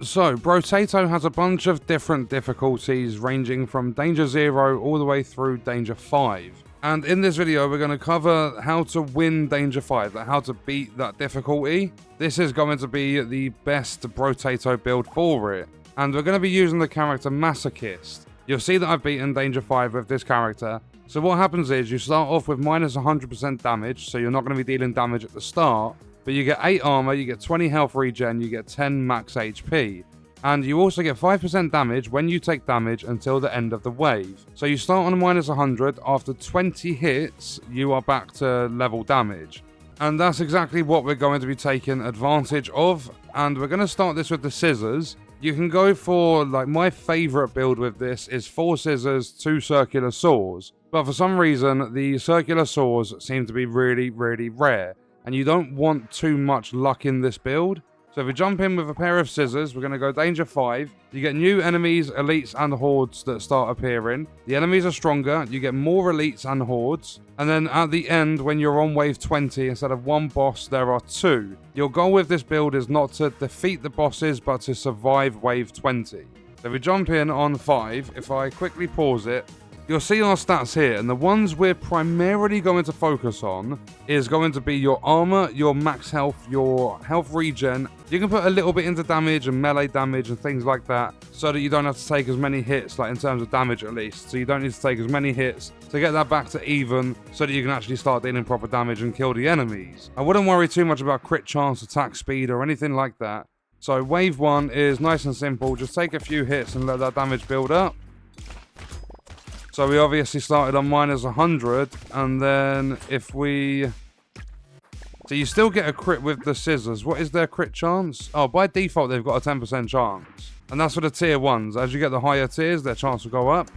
So, Brotato has a bunch of different difficulties ranging from Danger 0 all the way through Danger 5. And in this video, we're going to cover how to win Danger 5, like how to beat that difficulty. This is going to be the best Brotato build for it. And we're going to be using the character Masochist. You'll see that I've beaten Danger 5 with this character. So what happens is you start off with minus 100% damage, so you're not going to be dealing damage at the start. But you get 8 armor, you get 20 health regen, you get 10 max HP. And you also get 5% damage when you take damage until the end of the wave. So you start on a minus 100, after 20 hits, you are back to level damage. And that's exactly what we're going to be taking advantage of. And we're going to start this with the scissors. You can go for, like, my favorite build with this is 4 scissors, 2 circular saws. But for some reason, the circular saws seem to be really, really rare. And you don't want too much luck in this build. So if we jump in with a pair of scissors, we're going to go Danger 5. You get new enemies, elites, and hordes that start appearing. The enemies are stronger, you get more elites and hordes. And then at the end, when you're on wave 20, instead of 1 boss, there are 2. Your goal with this build is not to defeat the bosses, but to survive wave 20. So if we jump in on 5, if I quickly pause it, you'll see our stats here, and the ones we're primarily going to focus on is going to be your armor, your max health, your health regen. You can put a little bit into damage and melee damage and things like that, so that you don't have to take as many hits, like in terms of damage at least. So you don't need to take as many hits to get that back to even, so that you can actually start dealing proper damage and kill the enemies. I wouldn't worry too much about crit chance, attack speed, or anything like that. So wave 1 is nice and simple. Just take a few hits and let that damage build up. So we obviously started on minus 100, and then if we... So you still get a crit with the scissors. What is their crit chance? Oh, by default they've got a 10% chance. And that's for the tier 1s. As you get the higher tiers, their chance will go up.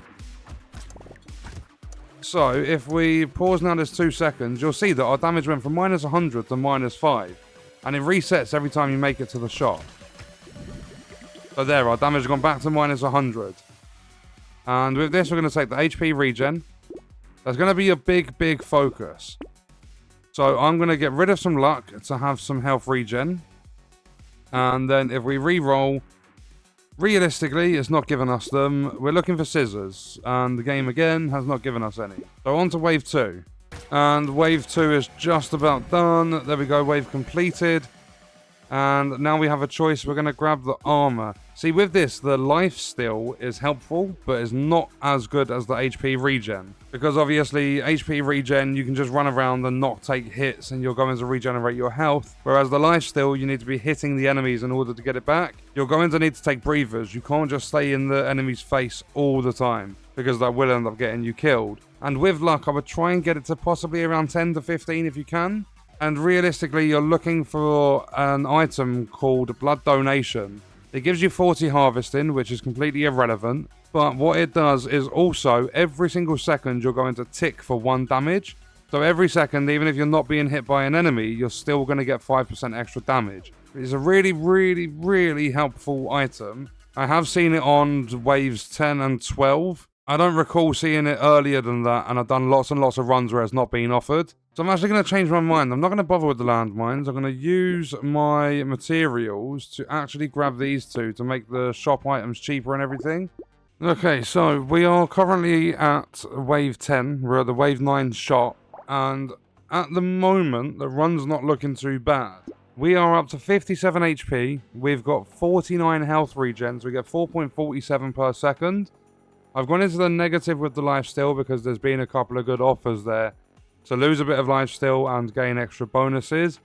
So if we pause now this 2 seconds, you'll see that our damage went from minus 100 to minus 5. And it resets every time you make it to the shop. So there, our damage has gone back to minus 100. And with this, we're going to take the HP regen. That's going to be a big, big focus. So I'm going to get rid of some luck to have some health regen. And then if we re-roll, realistically, it's not giving us them. We're looking for scissors. And the game, again, has not given us any. So on to wave 2. And wave 2 is just about done. There we go, wave completed. And now we have a choice. We're going to grab the armor. See, with this, the life steal is helpful, but is not as good as the HP regen. Because obviously, HP regen, you can just run around and not take hits, and you're going to regenerate your health. Whereas the life steal, you need to be hitting the enemies in order to get it back. You're going to need to take breathers. You can't just stay in the enemy's face all the time, because that will end up getting you killed. And with luck, I would try and get it to possibly around 10 to 15 if you can. And realistically, you're looking for an item called Blood Donation. It gives you 40 harvesting, which is completely irrelevant. But what it does is also, every single second, you're going to tick for 1 damage. So every second, even if you're not being hit by an enemy, you're still going to get 5% extra damage. It's a really, really, really helpful item. I have seen it on waves 10 and 12. I don't recall seeing it earlier than that, and I've done lots and lots of runs where it's not been offered. So I'm actually going to change my mind. I'm not going to bother with the landmines. I'm going to use my materials to actually grab these 2 to make the shop items cheaper and everything. Okay, so we are currently at wave 10. We're at the wave 9 shop, and at the moment, the run's not looking too bad. We are up to 57 HP. We've got 49 health regens. We get 4.47 per second. I've gone into the negative with the lifesteal because there's been a couple of good offers there to lose a bit of lifesteal and gain extra bonuses.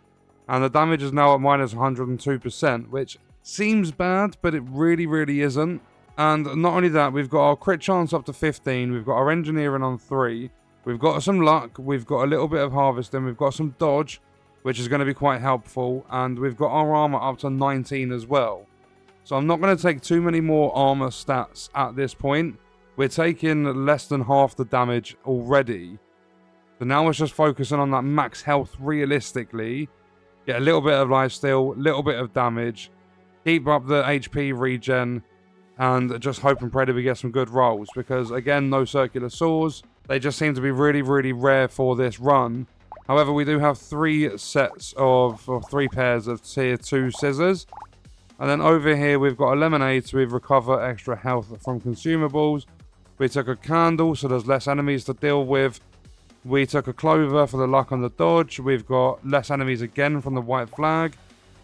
And the damage is now at minus 102%, which seems bad, but it really, really isn't. And not only that, we've got our crit chance up to 15. We've got our engineering on 3. We've got some luck. We've got a little bit of harvesting. We've got some dodge, which is going to be quite helpful. And we've got our armor up to 19 as well. So I'm not going to take too many more armor stats at this point. We're taking less than half the damage already. So now it's just focusing on that max health realistically. Get a little bit of lifesteal, little bit of damage. Keep up the HP regen. And just hope and pray that we get some good rolls. Because again, no circular saws. They just seem to be really, really rare for this run. However, we do have 3 sets of, or 3 pairs of tier 2 scissors. And then over here, we've got a lemonade, so we recover extra health from consumables. We took a candle, so there's less enemies to deal with. We took a clover for the luck on the dodge. We've got less enemies again from the white flag.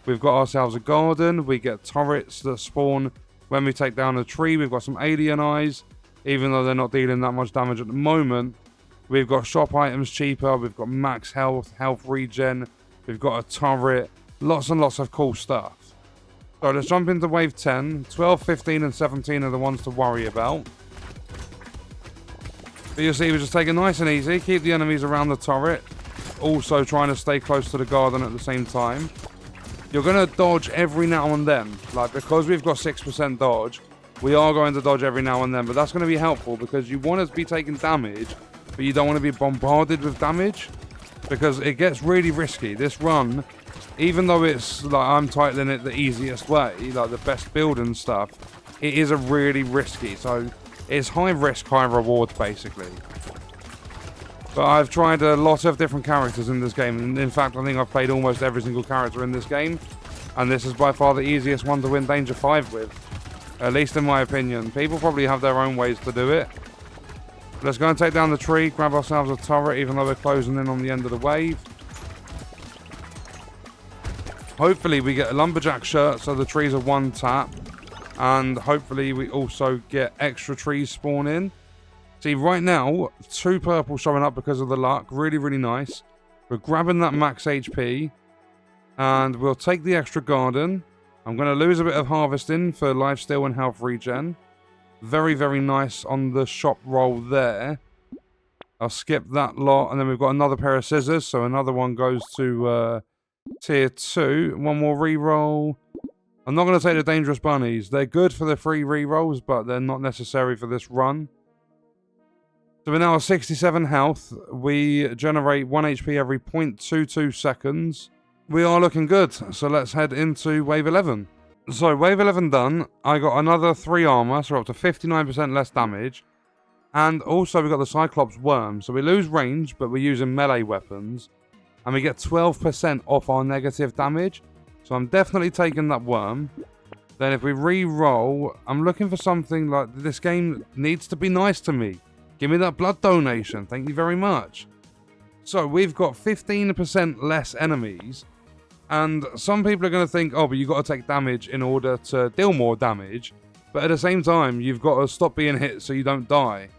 We've got ourselves a garden. We get turrets that spawn when we take down a tree. We've got some alien eyes, even though they're not dealing that much damage at the moment. We've got shop items cheaper. We've got max health, health regen. We've got a turret. Lots and lots of cool stuff. So let's jump into wave 10. 12, 15, and 17 are the ones to worry about. But you see, we just take it nice and easy. Keep the enemies around the turret. Also trying to stay close to the garden at the same time. You're going to dodge every now and then. Like, because we've got 6% dodge, we are going to dodge every now and then. But that's going to be helpful because you want to be taking damage, but you don't want to be bombarded with damage. Because it gets really risky. This run, even though it's, like, I'm titling it the easiest way, like the best build and stuff, it is a really risky. So it's high risk, high reward, basically. But I've tried a lot of different characters in this game. And in fact, I think I've played almost every single character in this game. And this is by far the easiest one to win Danger 5 with. At least in my opinion. People probably have their own ways to do it. Let's go and take down the tree. Grab ourselves a turret, even though we're closing in on the end of the wave. Hopefully we get a lumberjack shirt, so the trees are one tap. And hopefully we also get extra trees spawn in. See, right now, 2 purple showing up because of the luck. Really, really nice. We're grabbing that max HP. And we'll take the extra garden. I'm going to lose a bit of harvesting for lifesteal and health regen. Very, very nice on the shop roll there. I'll skip that lot. And then we've got another pair of scissors. So another one goes to tier 2. One more reroll. I'm not going to take the dangerous bunnies. They're good for the free rerolls, but they're not necessary for this run. So we're now at 67 health. We generate 1 HP every 0.22 seconds. We are looking good. So let's head into wave 11. So wave 11 done. I got another 3 armor, so we're up to 59% less damage. And also we got the Cyclops worm. So we lose range, but we're using melee weapons. And we get 12% off our negative damage. So I'm definitely taking that worm. Then if we re-roll, I'm looking for something like, this game needs to be nice to me. Give me that blood donation. Thank you very much. So we've got 15% less enemies. And some people are going to think, oh, but you've got to take damage in order to deal more damage. But at the same time, you've got to stop being hit so you don't die.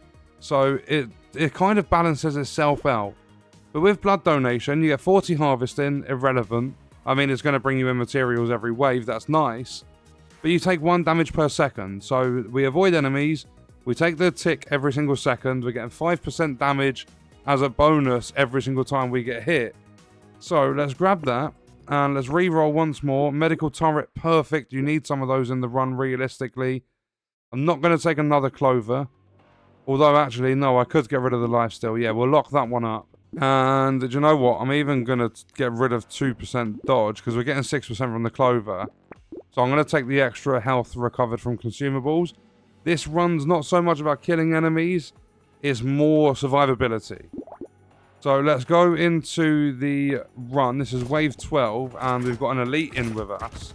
So it kind of balances itself out. But with blood donation, you get 40 harvesting, irrelevant. I mean, it's going to bring you in materials every wave. That's nice. But you take 1 damage per second. So we avoid enemies. We take the tick every single second. We're getting 5% damage as a bonus every single time we get hit. So let's grab that. And let's re-roll once more. Medical turret, perfect. You need some of those in the run, realistically. I'm not going to take another clover. Although, actually, no, I could get rid of the lifesteal. Yeah, we'll lock that one up. And do you know what? I'm even going to get rid of 2% dodge because we're getting 6% from the clover. So I'm going to take the extra health recovered from consumables. This run's not so much about killing enemies. It's more survivability. So let's go into the run. This is wave 12 and we've got an elite in with us.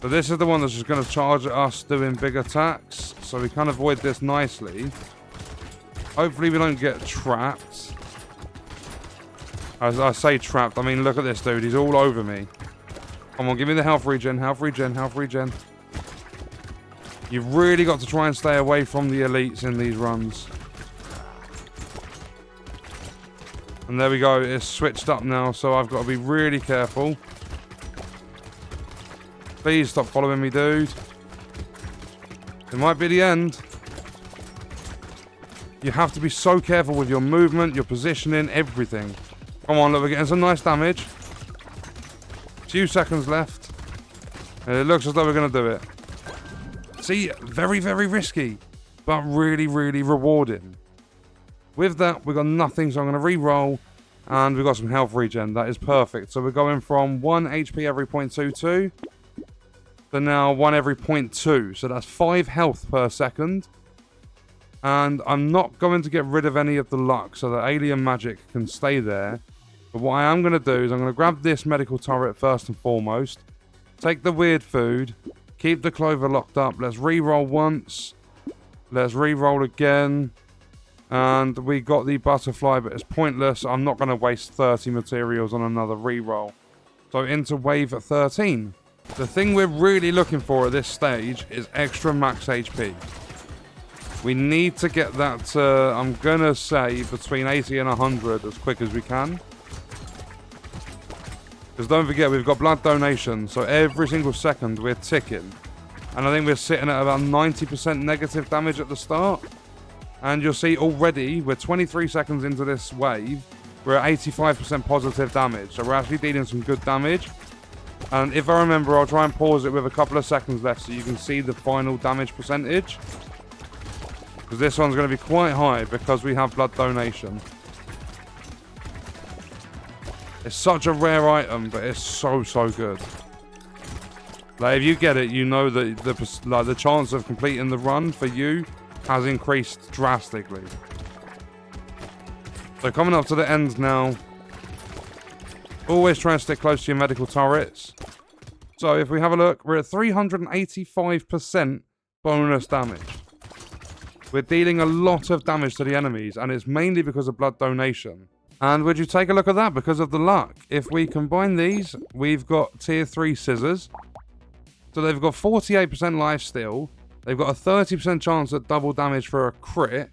So this is the one that's just going to charge at us doing big attacks. So we can avoid this nicely. Hopefully we don't get trapped. As I say trapped, I mean look at this dude. He's all over me. Come on, give me the health regen, health regen, health regen. You've really got to try and stay away from the elites in these runs. And there we go. It's switched up now, so I've got to be really careful. Please stop following me, dude. It might be the end. You have to be so careful with your movement, your positioning, everything. Come on, look, we're getting some nice damage. Few seconds left. And it looks as though we're going to do it. See, very, very risky, but really, really rewarding. With that, we've got nothing, so I'm going to re-roll. And we've got some health regen. That is perfect. So we're going from 1 HP every 0.22 to now 1 every 0.2. So that's 5 health per second. And I'm not going to get rid of any of the luck so that alien magic can stay there. But what I am going to do is I'm going to grab this medical turret first and foremost. Take the weird food. Keep the clover locked up. Let's re-roll once. Let's re-roll again. And we got the butterfly, but it's pointless. I'm not going to waste 30 materials on another re-roll. So into wave 13. The thing we're really looking for at this stage is extra max HP. We need to get that, I'm going to say, between 80 and 100 as quick as we can. Because don't forget, we've got blood donation, so every single second we're ticking. And I think we're sitting at about 90% negative damage at the start. And you'll see already, we're 23 seconds into this wave, we're at 85% positive damage. So we're actually dealing some good damage. And if I remember, I'll try and pause it with a couple of seconds left so you can see the final damage percentage. Because this one's going to be quite high because we have blood donation. It's such a rare item, but it's so good. Like, if you get it, you know that the chance of completing the run for you has increased drastically. So coming up to the end now. Always try and stick close to your medical turrets. So if we have a look, we're at 385% bonus damage. We're dealing a lot of damage to the enemies, and it's mainly because of blood donation. And would you take a look at that because of the luck? If we combine these, we've got tier 3 scissors. So they've got 48% lifesteal. They've got a 30% chance at double damage for a crit.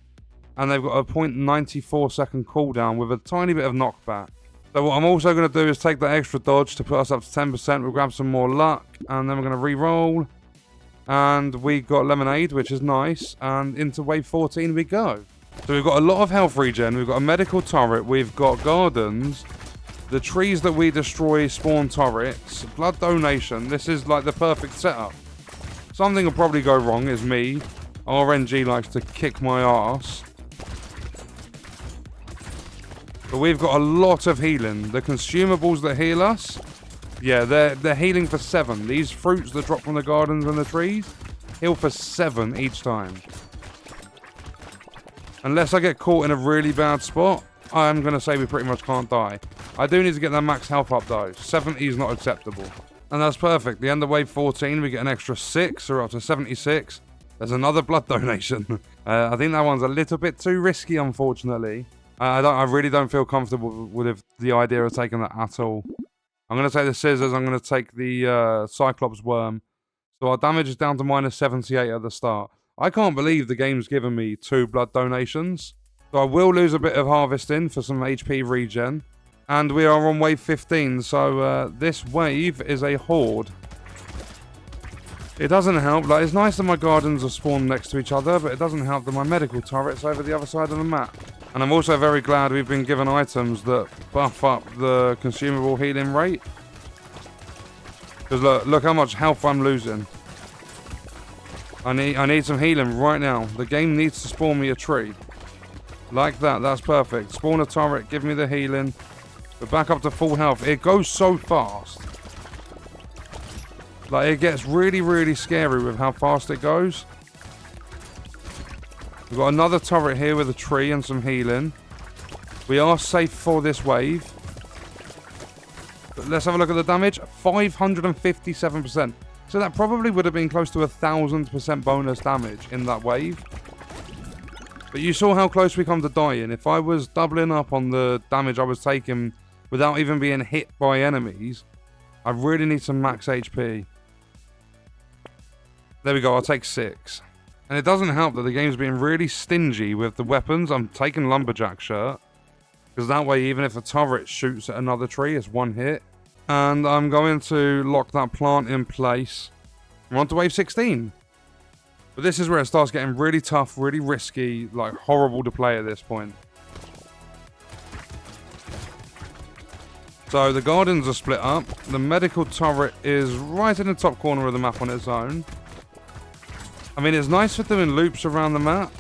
And they've got a 0.94 second cooldown with a tiny bit of knockback. So what I'm also going to do is take that extra dodge to put us up to 10%. We'll grab some more luck. And then we're going to re-roll. And we got lemonade, which is nice. And into wave 14 we go. So we've got a lot of health regen. We've got a medical turret. We've got gardens. The trees that we destroy spawn turrets. Blood donation. This is like the perfect setup. Something will probably go wrong is me. RNG likes to kick my ass. But we've got a lot of healing. The consumables that heal us, yeah, they're healing for 7. These fruits that drop from the gardens and the trees heal for 7 each time. Unless I get caught in a really bad spot, I'm going to say we pretty much can't die. I do need to get that max health up though. 70 is not acceptable. And that's perfect. The end of wave 14, we get an extra 6, so we're up to 76. There's another blood donation. I think that one's a little bit too risky, unfortunately. I really don't feel comfortable with the idea of taking that at all. I'm going to take the scissors. I'm going to take the Cyclops worm. So our damage is down to minus 78 at the start. I can't believe the game's given me 2 blood donations. So I will lose a bit of harvesting for some HP regen. And we are on wave 15. So this wave is a horde. It doesn't help. Like, it's nice that my gardens are spawned next to each other, but it doesn't help that my medical turret's over the other side of the map. And I'm also very glad we've been given items that buff up the consumable healing rate. Because look how much health I'm losing. I need some healing right now. The game needs to spawn me a tree. Like that, that's perfect. Spawn a turret, give me the healing. We're back up to full health. It goes so fast. Like, it gets really scary with how fast it goes. We've got another turret here with a tree and some healing. We are safe for this wave. But let's have a look at the damage. 557%. So that probably would have been close to 1,000% bonus damage in that wave. But you saw how close we come to dying. If I was doubling up on the damage I was taking without even being hit by enemies, I really need some max HP. There we go, I'll take 6. And it doesn't help that the game's being really stingy with the weapons. I'm taking Lumberjack shirt. Because that way, even if a turret shoots at another tree, it's 1 hit. And I'm going to lock that plant in place. We're on to wave 16. But this is where it starts getting really tough, really risky, like horrible to play at this point. So the gardens are split up. The medical turret is right in the top corner of the map on its own. I mean, it's nice for doing loops around the map.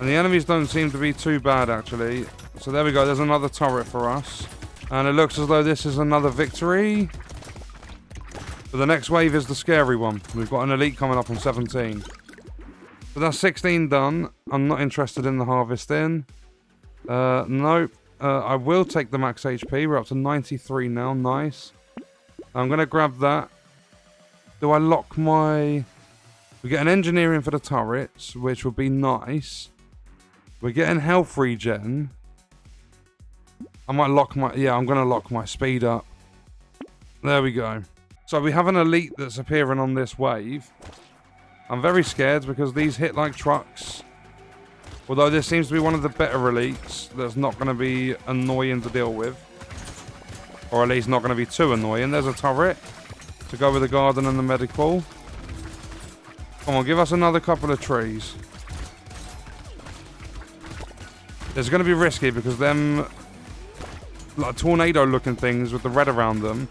And the enemies don't seem to be too bad, actually. So there we go. There's another turret for us. And it looks as though this is another victory. But the next wave is the scary one. We've got an elite coming up on 17. So that's 16 done. I'm not interested in the harvesting. Nope. I will take the max HP. We're up to 93 now. Nice. I'm going to grab that. Do I lock my... We get an engineering for the turrets, which would be nice. We're getting health regen. I might lock my... Yeah, I'm going to lock my speed up. There we go. So we have an elite that's appearing on this wave. I'm very scared because these hit like trucks. Although this seems to be one of the better elites that's not going to be annoying to deal with. Or at least not going to be too annoying. There's a turret to go with the garden and the medical. Come on, give us another couple of trees. It's going to be risky because them like tornado looking things with the red around them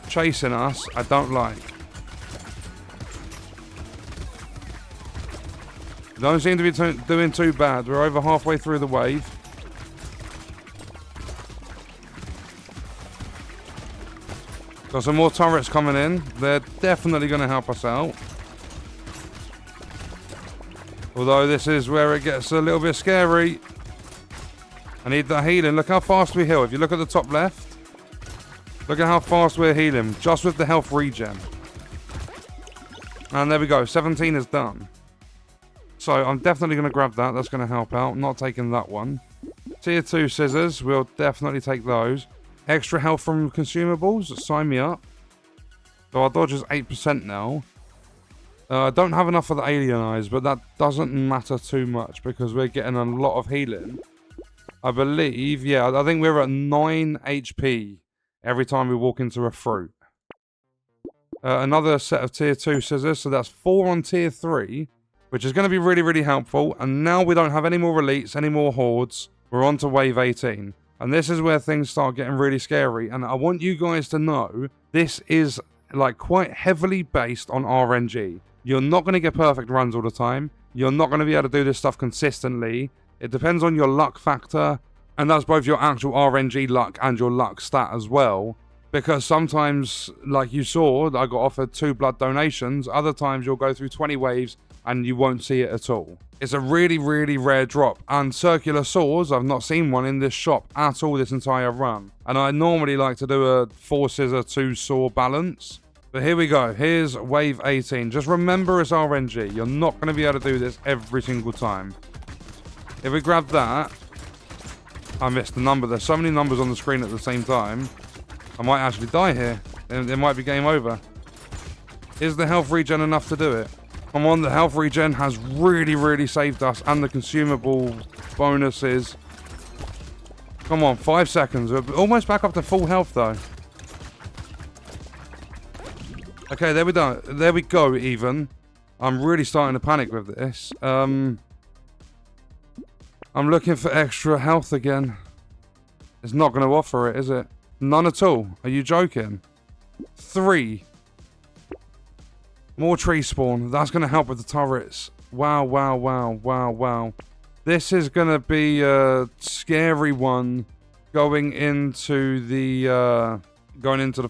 chasing us, I don't like. Don't seem to be doing too bad. We're over halfway through the wave. Got some more turrets coming in. They're definitely going to help us out. Although this is where it gets a little bit scary. I need that healing. Look how fast we heal. If you look at the top left, look at how fast we're healing. Just with the health regen. And there we go. 17 is done. So I'm definitely going to grab that. That's going to help out. I'm not taking that one. Tier 2 scissors. We'll definitely take those. Extra health from consumables. Sign me up. So our dodge is 8% now. I don't have enough for the alien eyes, but that doesn't matter too much because we're getting a lot of healing. I believe, yeah, I think we're at 9 HP every time we walk into a fruit. Another set of tier 2 scissors, so that's 4 on tier 3, which is going to be really, really helpful. And now we don't have any more elites, any more hordes. We're on to wave 18. And this is where things start getting really scary. And I want you guys to know, this is like quite heavily based on RNG. You're not going to get perfect runs all the time. You're not going to be able to do this stuff consistently. It depends on your luck factor. And that's both your actual RNG luck and your luck stat as well. Because sometimes, like you saw, I got offered 2 blood donations. Other times you'll go through 20 waves and you won't see it at all. It's a really, really rare drop. And circular saws, I've not seen one in this shop at all this entire run. And I normally like to do a 4 scissor, 2 saw balance. But here we go. Here's wave 18. Just remember it's RNG. You're not going to be able to do this every single time. If we grab that... I missed the number. There's so many numbers on the screen at the same time. I might actually die here. It might be game over. Is the health regen enough to do it? Come on, the health regen has really, really saved us. And the consumable bonuses. Come on, 5 seconds. We're almost back up to full health though. Okay, there we go. There we go, even. I'm really starting to panic with this. I'm looking for extra health again. It's not going to offer it, is it? None at all. Are you joking? 3. More tree spawn. That's going to help with the turrets. Wow, wow, wow, wow, wow. This is going to be a scary one going into the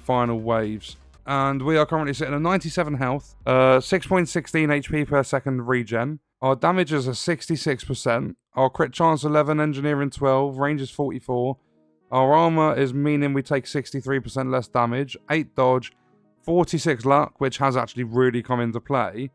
final waves. And we are currently sitting at 97 health, 6.16 HP per second regen. Our damage is at 66%. Our crit chance 11, engineering 12, range is 44. Our armor is meaning we take 63% less damage, 8 dodge, 46 luck, which has actually really come into play.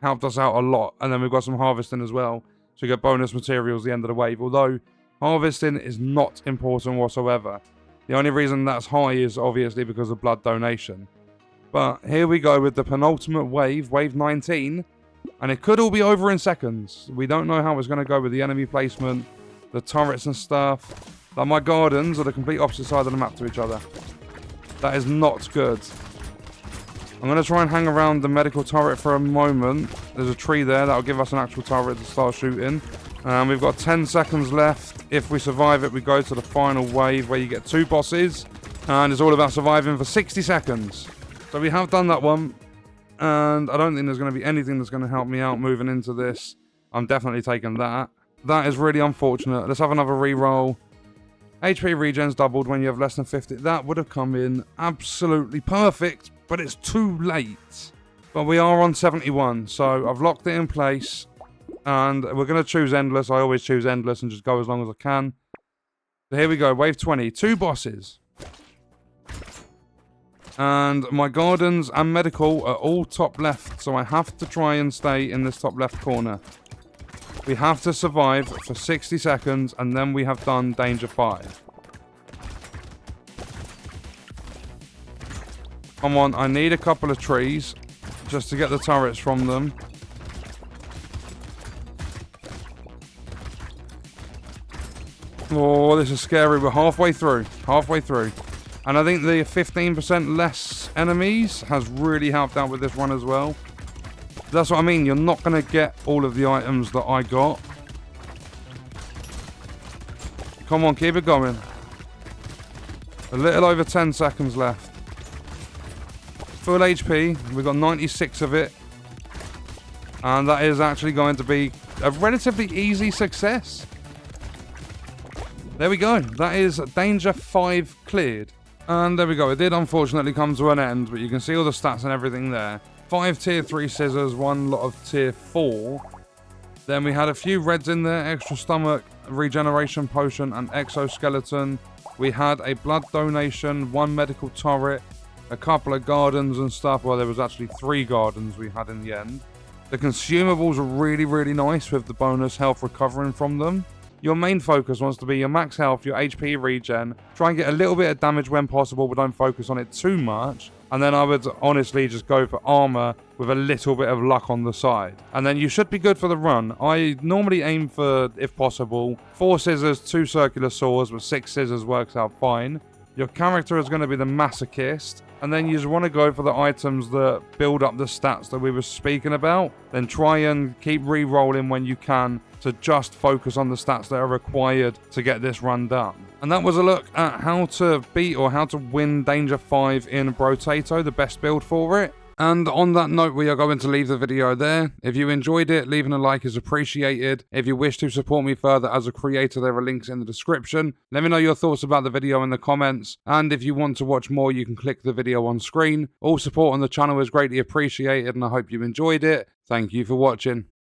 Helped us out a lot. And then we've got some harvesting as well. So we get bonus materials at the end of the wave. Although harvesting is not important whatsoever. The only reason that's high is obviously because of blood donation. But here we go with the penultimate wave, wave 19. And it could all be over in seconds. We don't know how it's going to go with the enemy placement, the turrets and stuff. Like my gardens are the complete opposite side of the map to each other. That is not good. I'm going to try and hang around the medical turret for a moment. There's a tree there that'll give us an actual turret to start shooting. And we've got 10 seconds left. If we survive it, we go to the final wave where you get 2 bosses. And it's all about surviving for 60 seconds. So we have done that one. And I don't think there's going to be anything that's going to help me out moving into this. I'm definitely taking that. That is really unfortunate. Let's have another reroll. HP regen's doubled when you have less than 50. That would have come in absolutely perfect, but it's too late. But we are on 71, so I've locked it in place. And we're going to choose endless. I always choose endless and just go as long as I can. So here we go, wave 20. 2 bosses. And my gardens and medical are all top left, so I have to try and stay in this top left corner. We have to survive for 60 seconds, and then we have done danger 5. Come on, I need a couple of trees just to get the turrets from them. Oh, this is scary. We're halfway through. Halfway through. And I think the 15% less enemies has really helped out with this run as well. That's what I mean. You're not going to get all of the items that I got. Come on, keep it going. A little over 10 seconds left. Full HP. We've got 96 of it. And that is actually going to be a relatively easy success. There we go. That is danger 5 cleared. And there we go. It did unfortunately come to an end, but you can see all the stats and everything there. 5 tier 3 scissors, 1 lot of tier 4. Then we had a few reds in there, extra stomach, regeneration potion, and exoskeleton. We had a blood donation, 1 medical turret, a couple of gardens and stuff. Well, there was actually 3 gardens we had in the end. The consumables are really, really nice with the bonus health recovering from them. Your main focus wants to be your max health, your HP regen. Try and get a little bit of damage when possible, but don't focus on it too much. And then I would honestly just go for armor with a little bit of luck on the side. And then you should be good for the run. I normally aim for, if possible, 4 scissors, 2 circular saws, but 6 scissors works out fine. Your character is going to be the masochist. And then you just want to go for the items that build up the stats that we were speaking about. Then try and keep re-rolling when you can to just focus on the stats that are required to get this run done. And that was a look at how to beat or how to win Danger 5 in Brotato, the best build for it. And on that note, we are going to leave the video there. If you enjoyed it, leaving a like is appreciated. If you wish to support me further as a creator, there are links in the description. Let me know your thoughts about the video in the comments. And if you want to watch more, you can click the video on screen. All support on the channel is greatly appreciated, and I hope you enjoyed it. Thank you for watching.